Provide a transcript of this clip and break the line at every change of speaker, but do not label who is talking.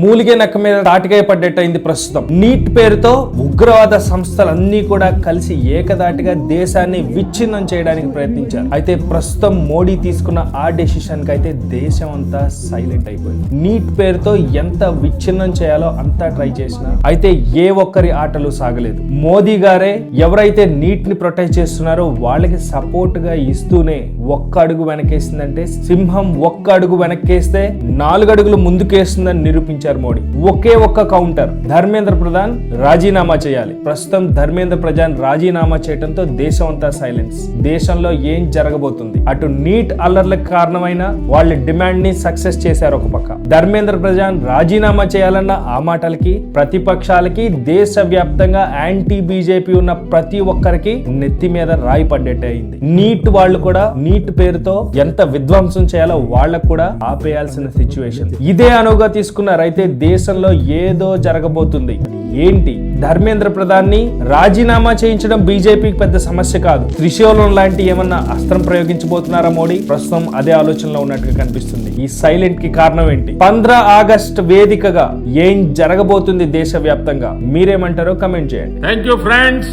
మూలిగే నక్క మీద తాటికాయ పడ్డట్టయింది ప్రస్తుతం. నీట్ పేరుతో ఉగ్రవాద సంస్థలన్నీ కూడా కలిసి ఏకదాటిగా దేశాన్ని విచ్ఛిన్నం చేయడానికి ప్రయత్నించారు. అయితే ప్రస్తుతం మోడీ తీసుకున్న ఆ డెసిషన్ కి అయితే దేశం అంతా సైలెంట్ అయిపోయింది. నీట్ పేరుతో ఎంత విచ్ఛిన్నం చేయాలో అంతా ట్రై చేసినా అయితే ఏ ఒక్కరి ఆటలు సాగలేదు. మోదీ గారే ఎవరైతే నీట్ ని ప్రొటెక్ట్ చేస్తున్నారో వాళ్ళకి సపోర్ట్ గా ఇస్తూనే ఒక్క అడుగు వెనకేసిందంటే సింహం ఒక్క అడుగు వెనక్కేస్తే 4 అడుగులు ముందుకేస్తుందని నిరూపించారు మోడీ. ఒకే ఒక్క కౌంటర్, ధర్మేంద్ర ప్రధాన్ రాజీనామా చేయాలి. ప్రస్తుతం ధర్మేంద్ర ప్రధాన్ రాజీనామా చేయడంతో దేశం అంతా సైలెన్స్. దేశంలో ఏం జరగబోతుంది? అటు నీట్ అల్లర్లకు కారణమైన వాళ్ళ డిమాండ్ ని సక్సెస్ చేశారు ఒక పక్క. ధర్మేంద్ర ప్రధాన్ రాజీనామా చేయాలన్న ఆ మాటలకి ప్రతిపక్షాలకి దేశ వ్యాప్తంగా యాంటీ బీజేపీ ఉన్న ప్రతి ఒక్కరికి నెత్తి మీద రాయి పడ్డట్టే అయింది. నీట్ వాళ్ళు కూడా నీట్ పేరుతో ఎంత విధ్వంసం చేయాలో వాళ్ళకు కూడా ఆపేయాల్సిన సిచ్యువేషన్. ఇదే అనువుగా తీసుకున్నారైతే దేశంలో ఏదో జరగబోతుంది. ఏంటి? ధర్మేంద్ర ప్రధాన్ ని రాజీనామా చేయించడం బీజేపీకి పెద్ద సమస్య కాదు. త్రిశూలం లాంటి ఏమన్నా అస్త్రం ప్రయోగించబోతున్నారా మోడీ? ప్రస్తుతం అదే ఆలోచనలో ఉన్నట్టుగా కనిపిస్తుంది. ఈ సైలెంట్ కి కారణం ఏంటి? 15 ఆగస్టు వేదికగా ఏం జరగబోతుంది దేశవ్యాప్తంగా? మీరేమంటారో కమెంట్ చేయండి.
Thank you friends.